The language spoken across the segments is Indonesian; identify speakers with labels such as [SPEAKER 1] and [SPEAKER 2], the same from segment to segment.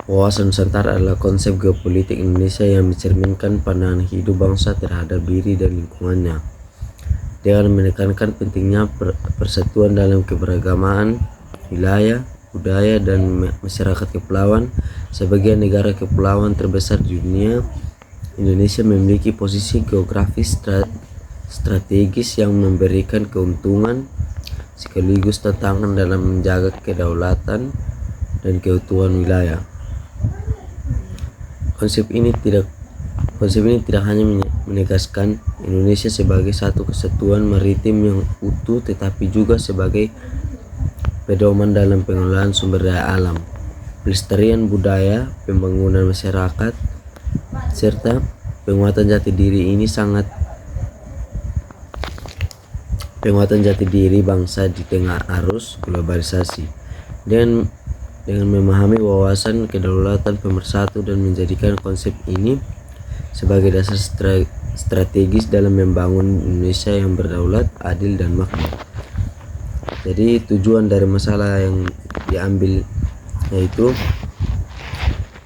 [SPEAKER 1] Wawasan Nusantara adalah konsep geopolitik Indonesia yang mencerminkan pandangan hidup bangsa terhadap diri dan lingkungannya, dengan menekankan pentingnya persatuan dalam keberagaman wilayah, budaya, dan masyarakat kepulauan. Sebagai negara kepulauan terbesar di dunia, Indonesia memiliki posisi geografis strategis yang memberikan keuntungan sekaligus tantangan dalam menjaga kedaulatan dan keutuhan wilayah. Konsep ini tidak hanya menegaskan Indonesia sebagai satu kesatuan maritim yang utuh, tetapi juga sebagai pedoman dalam pengelolaan sumber daya alam, pelestarian budaya, pembangunan masyarakat, serta penguatan jati diri bangsa di tengah arus globalisasi. Dengan memahami wawasan kedaulatan pemersatu dan menjadikan konsep ini sebagai dasar strategis dalam membangun Indonesia yang berdaulat, adil, dan makmur. Jadi tujuan dari masalah yang diambil yaitu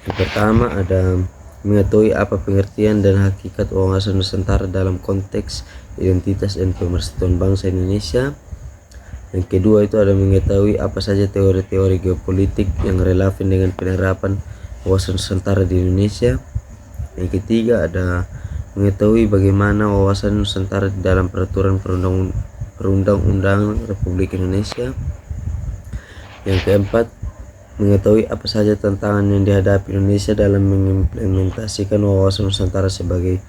[SPEAKER 1] yang pertama ada mengetahui apa pengertian dan hakikat wawasan Nusantara dalam konteks identitas dan pemersatuan bangsa Indonesia. Yang kedua itu ada mengetahui apa saja teori-teori geopolitik yang relevan dengan penerapan wawasan Nusantara di Indonesia. Yang ketiga ada mengetahui bagaimana wawasan Nusantara di dalam peraturan perundang-undangan Republik Indonesia. Yang keempat, mengetahui apa saja tantangan yang dihadapi Indonesia dalam mengimplementasikan wawasan Nusantara sebagai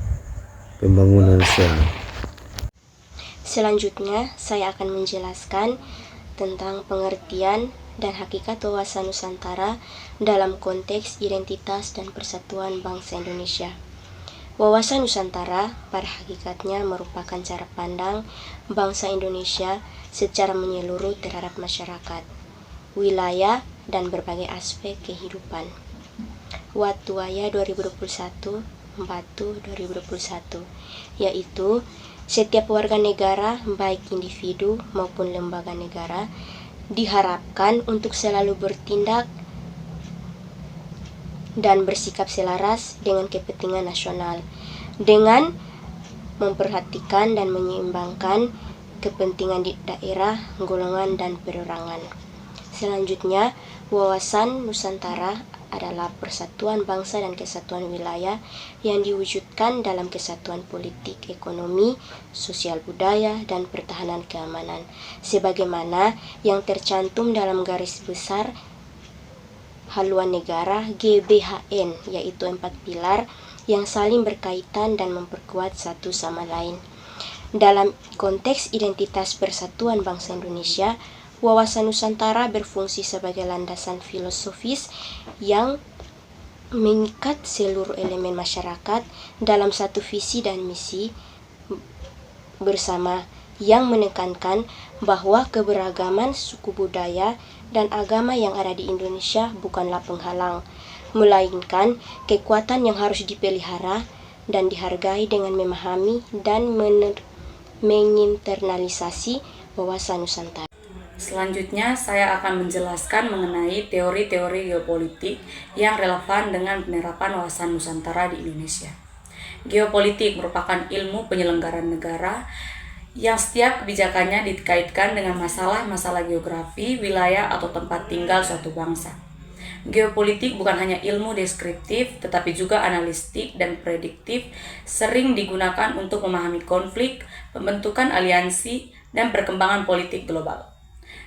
[SPEAKER 1] pembangunan nasional.
[SPEAKER 2] Selanjutnya, saya akan menjelaskan tentang pengertian dan hakikat wawasan Nusantara dalam konteks identitas dan persatuan bangsa Indonesia. Wawasan Nusantara pada hakikatnya merupakan cara pandang bangsa Indonesia secara menyeluruh terhadap masyarakat, wilayah, dan berbagai aspek kehidupan. Watuaya 2021, Batu 2021, yaitu setiap warga negara, baik individu maupun lembaga negara, diharapkan untuk selalu bertindak dan bersikap selaras dengan kepentingan nasional, dengan memperhatikan dan menyeimbangkan kepentingan di daerah, golongan, dan perorangan. Selanjutnya, wawasan Nusantara adalah persatuan bangsa dan kesatuan wilayah yang diwujudkan dalam kesatuan politik, ekonomi, sosial budaya, dan pertahanan keamanan, sebagaimana yang tercantum dalam garis besar haluan negara GBHN, yaitu 4 pilar yang saling berkaitan dan memperkuat satu sama lain. Dalam konteks identitas persatuan bangsa Indonesia, wawasan Nusantara berfungsi sebagai landasan filosofis yang mengikat seluruh elemen masyarakat dalam satu visi dan misi bersama, yang menekankan bahwa keberagaman suku budaya dan agama yang ada di Indonesia bukanlah penghalang, melainkan kekuatan yang harus dipelihara dan dihargai dengan memahami dan menginternalisasi wawasan Nusantara.
[SPEAKER 3] Selanjutnya, saya akan menjelaskan mengenai teori-teori geopolitik yang relevan dengan penerapan wawasan Nusantara di Indonesia. Geopolitik merupakan ilmu penyelenggaraan negara yang setiap kebijakannya dikaitkan dengan masalah-masalah geografi, wilayah, atau tempat tinggal suatu bangsa. Geopolitik bukan hanya ilmu deskriptif, tetapi juga analitik dan prediktif, sering digunakan untuk memahami konflik, pembentukan aliansi, dan perkembangan politik global.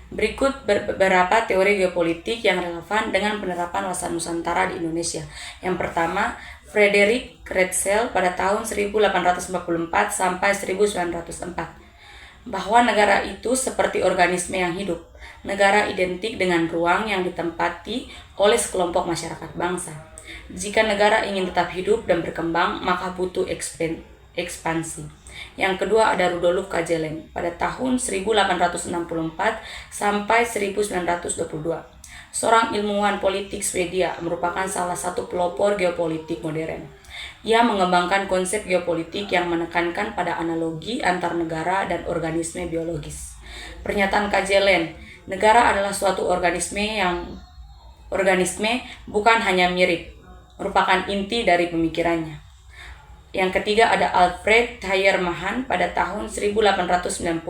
[SPEAKER 3] Berikut beberapa teori geopolitik yang relevan dengan penerapan wawasan Nusantara di Indonesia. Yang pertama, Frederick Ratzel pada tahun 1844 sampai 1904, bahwa negara itu seperti organisme yang hidup. Negara identik dengan ruang yang ditempati oleh sekelompok masyarakat bangsa. Jika negara ingin tetap hidup dan berkembang, maka butuh ekspansi. Yang kedua ada Rudolf Kjellén pada tahun 1864 sampai 1922. Seorang ilmuwan politik Swedia, merupakan salah satu pelopor geopolitik modern. Ia mengembangkan konsep geopolitik yang menekankan pada analogi antar negara dan organisme biologis. Pernyataan Kjellén, negara adalah suatu organisme yang organisme bukan hanya mirip, merupakan inti dari pemikirannya. Yang ketiga ada Alfred Thayer Mahan pada tahun 1890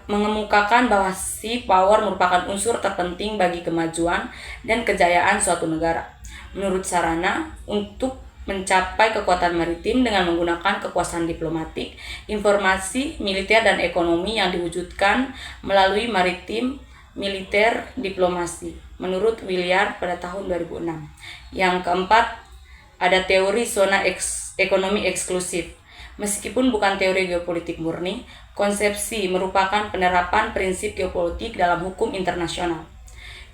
[SPEAKER 3] mengemukakan bahwa sea power merupakan unsur terpenting bagi kemajuan dan kejayaan suatu negara. Menurut Sarana, untuk mencapai kekuatan maritim dengan menggunakan kekuasaan diplomatik, informasi, militer, dan ekonomi yang diwujudkan melalui maritim, militer, diplomasi, menurut Willard pada tahun 2006. Yang keempat, ada teori zona ekonomi eksklusif. Meskipun bukan teori geopolitik murni, konsepsi merupakan penerapan prinsip geopolitik dalam hukum internasional.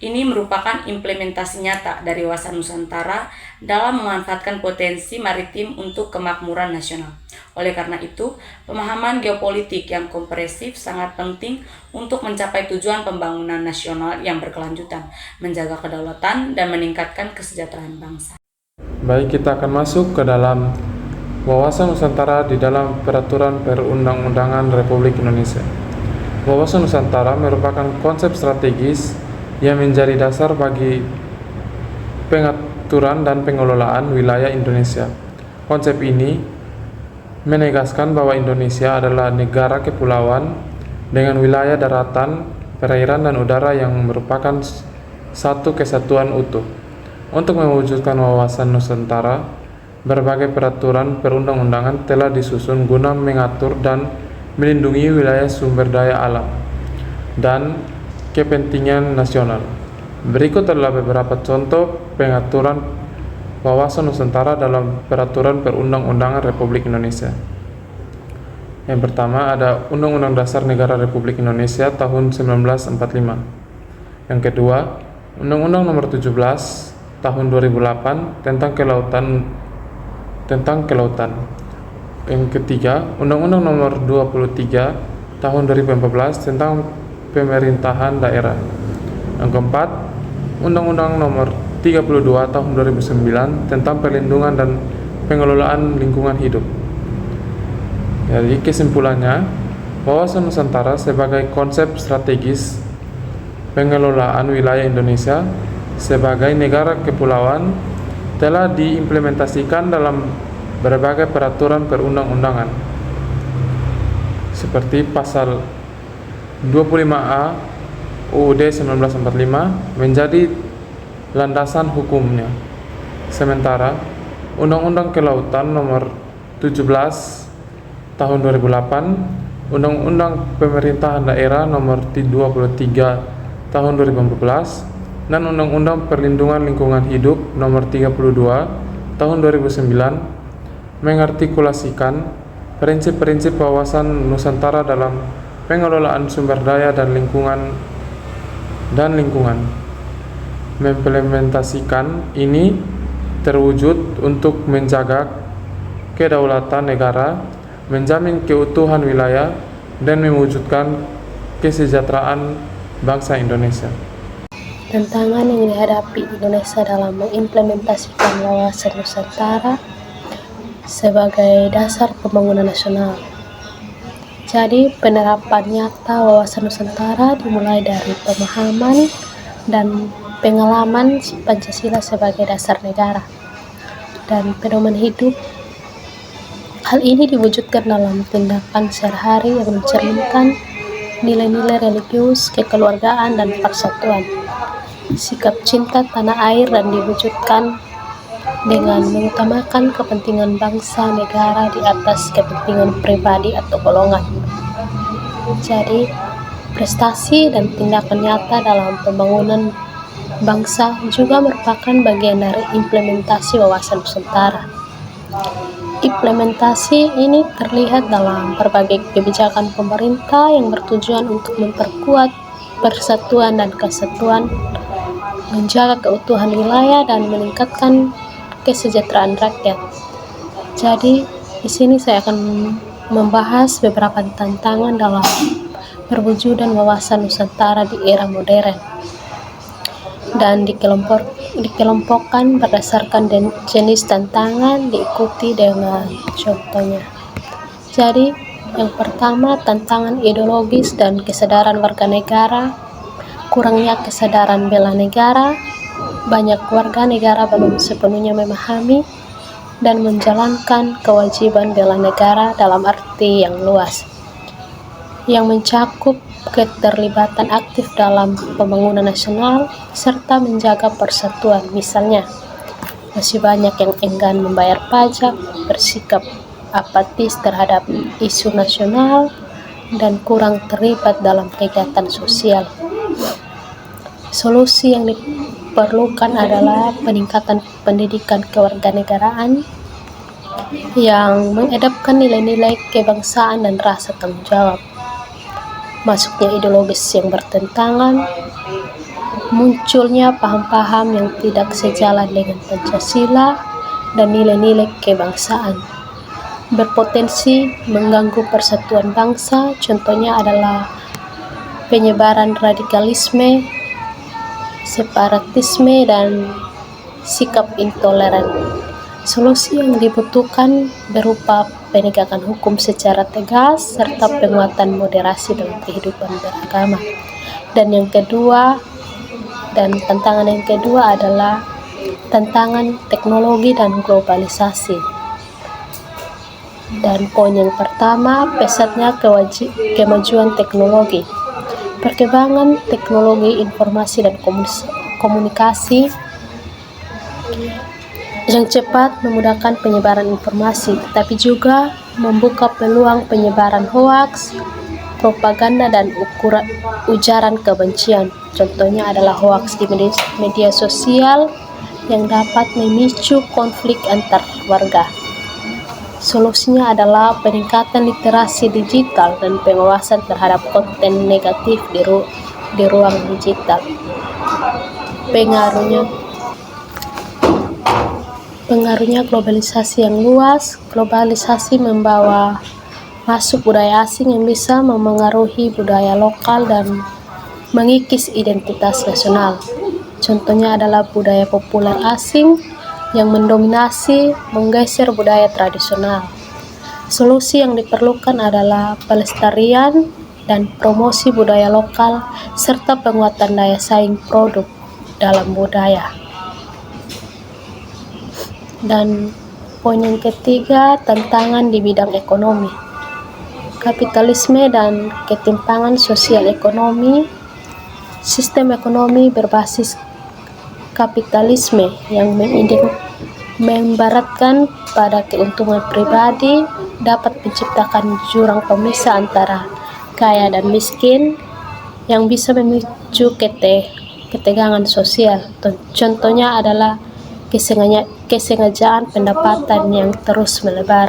[SPEAKER 3] Ini merupakan implementasi nyata dari wawasan Nusantara dalam memanfaatkan potensi maritim untuk kemakmuran nasional. Oleh karena itu, pemahaman geopolitik yang komprehensif sangat penting untuk mencapai tujuan pembangunan nasional yang berkelanjutan, menjaga kedaulatan, dan meningkatkan kesejahteraan bangsa.
[SPEAKER 4] Baik, kita akan masuk ke dalam wawasan Nusantara di dalam Peraturan Perundang-undangan Republik Indonesia. Wawasan Nusantara merupakan konsep strategis yang menjadi dasar bagi pengaturan dan pengelolaan wilayah Indonesia. Konsep ini menegaskan bahwa Indonesia adalah negara kepulauan dengan wilayah daratan, perairan, dan udara yang merupakan satu kesatuan utuh. Untuk mewujudkan wawasan Nusantara, berbagai peraturan perundang-undangan telah disusun guna mengatur dan melindungi wilayah sumber daya alam dan kepentingan nasional. Berikut adalah beberapa contoh pengaturan wawasan Nusantara dalam Peraturan Perundang-undangan Republik Indonesia. Yang pertama ada Undang-Undang Dasar Negara Republik Indonesia tahun 1945. Yang kedua, Undang-Undang Nomor 17 tahun 2008 tentang kelautan. Yang ketiga, Undang-Undang Nomor 23 tahun 2014 tentang pemerintahan daerah. Yang keempat, Undang-Undang Nomor 32 tahun 2009 tentang perlindungan dan pengelolaan lingkungan hidup. Jadi kesimpulannya, wawasan Nusantara sebagai konsep strategis pengelolaan wilayah Indonesia sebagai negara kepulauan telah diimplementasikan dalam berbagai peraturan perundang-undangan seperti pasal 25A UUD 1945 menjadi landasan hukumnya. Sementara Undang-Undang Kelautan Nomor 17 tahun 2008, Undang-Undang Pemerintahan Daerah Nomor 23 tahun 2014 dan Undang-Undang Perlindungan Lingkungan Hidup Nomor 32 tahun 2009 mengartikulasikan prinsip-prinsip wawasan Nusantara dalam pengelolaan sumber daya dan lingkungan. Mengimplementasikan ini terwujud untuk menjaga kedaulatan negara, menjamin keutuhan wilayah, dan mewujudkan kesejahteraan bangsa Indonesia.
[SPEAKER 5] Tantangan yang dihadapi Indonesia dalam mengimplementasikan wawasan Nusantara sebagai dasar pembangunan nasional. Jadi, penerapan nyata wawasan Nusantara dimulai dari pemahaman dan pengalaman Pancasila sebagai dasar negara dan pedoman hidup. Hal ini diwujudkan dalam tindakan sehari-hari yang mencerminkan nilai-nilai religius, kekeluargaan, dan persatuan. Sikap cinta tanah air dan diwujudkan dengan mengutamakan kepentingan bangsa negara di atas kepentingan pribadi atau golongan. Jadi, prestasi dan tindakan nyata dalam pembangunan bangsa juga merupakan bagian dari implementasi wawasan Nusantara. Implementasi ini terlihat dalam berbagai kebijakan pemerintah yang bertujuan untuk memperkuat persatuan dan kesatuan, menjaga keutuhan wilayah, dan meningkatkan kesejahteraan rakyat. Jadi, di sini saya akan membahas beberapa tantangan dalam perwujudan wawasan Nusantara di era modern dan dikelompokkan berdasarkan jenis tantangan, diikuti dengan contohnya. Jadi, yang pertama, tantangan ideologis dan kesadaran warga negara. kurangnya kesadaran bela negara, banyak warga negara belum sepenuhnya memahami dan menjalankan kewajiban bela negara dalam arti yang luas, yang mencakup keterlibatan aktif dalam pembangunan nasional serta menjaga persatuan. Misalnya, masih banyak yang enggan membayar pajak, bersikap apatis terhadap isu nasional, dan kurang terlibat dalam kegiatan sosial. Solusi yang diperlukan adalah peningkatan pendidikan kewarganegaraan yang mengedepankan nilai-nilai kebangsaan dan rasa tanggung jawab. Masuknya ideologis yang bertentangan, munculnya paham-paham yang tidak sejalan dengan Pancasila dan nilai-nilai kebangsaan berpotensi mengganggu persatuan bangsa. Contohnya adalah penyebaran radikalisme, separatisme, dan sikap intoleran. Solusi yang dibutuhkan berupa penegakan hukum secara tegas serta penguatan moderasi dalam kehidupan beragama. Dan tantangan yang kedua adalah tantangan teknologi dan globalisasi. Dan poin yang pertama, pesatnya kemajuan teknologi. Perkembangan teknologi informasi dan komunikasi yang cepat memudahkan penyebaran informasi, tetapi juga membuka peluang penyebaran hoaks, propaganda, dan ujaran kebencian. Contohnya adalah hoaks di media sosial yang dapat memicu konflik antar warga. Solusinya adalah peningkatan literasi digital dan pengawasan terhadap konten negatif di ruang digital. Pengaruhnya globalisasi yang luas. Globalisasi membawa masuk budaya asing yang bisa memengaruhi budaya lokal dan mengikis identitas nasional. Contohnya adalah budaya populer asing yang mendominasi, menggeser budaya tradisional. Solusi yang diperlukan adalah pelestarian dan promosi budaya lokal serta penguatan daya saing produk dalam budaya. Dan poin yang ketiga, tantangan di bidang ekonomi. Kapitalisme dan ketimpangan sosial ekonomi. Sistem ekonomi berbasis kapitalisme yang membaratkan pada keuntungan pribadi dapat menciptakan jurang pemisah antara kaya dan miskin yang bisa memicu ketegangan sosial. Contohnya adalah kesengajaan pendapatan yang terus melebar.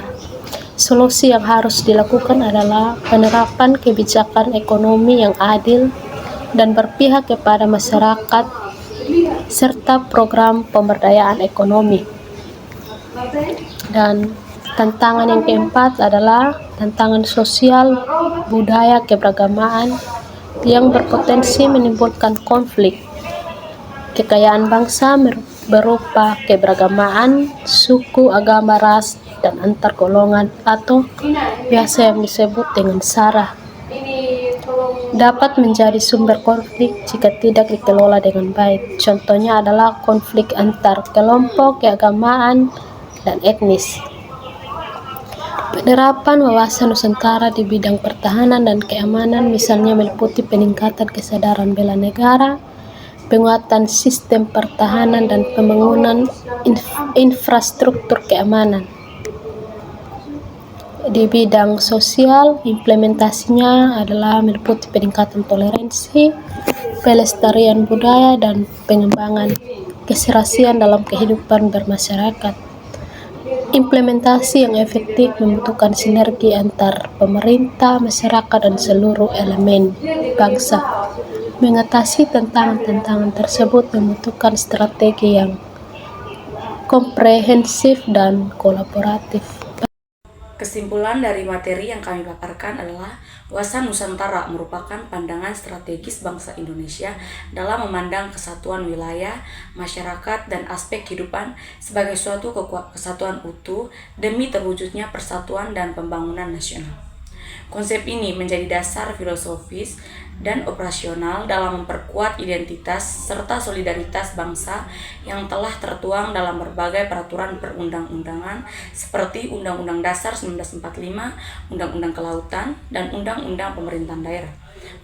[SPEAKER 5] Solusi yang harus dilakukan adalah penerapan kebijakan ekonomi yang adil dan berpihak kepada masyarakat serta program pemberdayaan ekonomi. Dan tantangan yang keempat adalah tantangan sosial budaya keberagamaan yang berpotensi menimbulkan konflik. Kekayaan bangsa berupa keberagamaan suku, agama, ras, dan antar golongan atau biasa yang disebut dengan SARA dapat menjadi sumber konflik jika tidak dikelola dengan baik. Contohnya adalah konflik antar kelompok, keagamaan, dan etnis. Penerapan wawasan Nusantara di bidang pertahanan dan keamanan misalnya meliputi peningkatan kesadaran bela negara, penguatan sistem pertahanan, dan pembangunan infrastruktur keamanan. Di bidang sosial, implementasinya adalah meliputi peningkatan toleransi, pelestarian budaya, dan pengembangan keserasian dalam kehidupan bermasyarakat. Implementasi yang efektif membutuhkan sinergi antar pemerintah, masyarakat, dan seluruh elemen bangsa. Mengatasi tantangan-tantangan tersebut membutuhkan strategi yang komprehensif dan kolaboratif.
[SPEAKER 3] Kesimpulan dari materi yang kami paparkan adalah wawasan Nusantara merupakan pandangan strategis bangsa Indonesia dalam memandang kesatuan wilayah, masyarakat, dan aspek kehidupan sebagai suatu kesatuan utuh demi terwujudnya persatuan dan pembangunan nasional. Konsep ini menjadi dasar filosofis dan operasional dalam memperkuat identitas serta solidaritas bangsa yang telah tertuang dalam berbagai peraturan perundang-undangan seperti Undang-Undang Dasar 1945, Undang-Undang Kelautan, dan Undang-Undang Pemerintahan Daerah.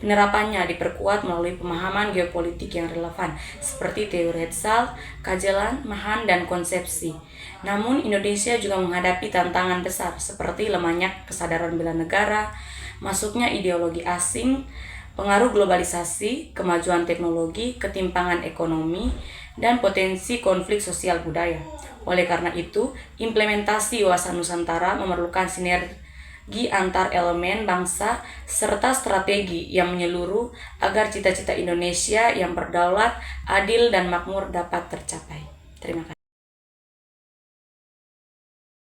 [SPEAKER 3] Penerapannya diperkuat melalui pemahaman geopolitik yang relevan seperti teori Hetzel, Kajelan, Mahan, dan konsepsi. Namun Indonesia juga menghadapi tantangan besar seperti lemahnya kesadaran bela negara, masuknya ideologi asing, pengaruh globalisasi, kemajuan teknologi, ketimpangan ekonomi, dan potensi konflik sosial budaya. Oleh karena itu, implementasi wawasan Nusantara memerlukan sinergi antar elemen bangsa serta strategi yang menyeluruh agar cita-cita Indonesia yang berdaulat, adil, dan makmur dapat tercapai. Terima kasih.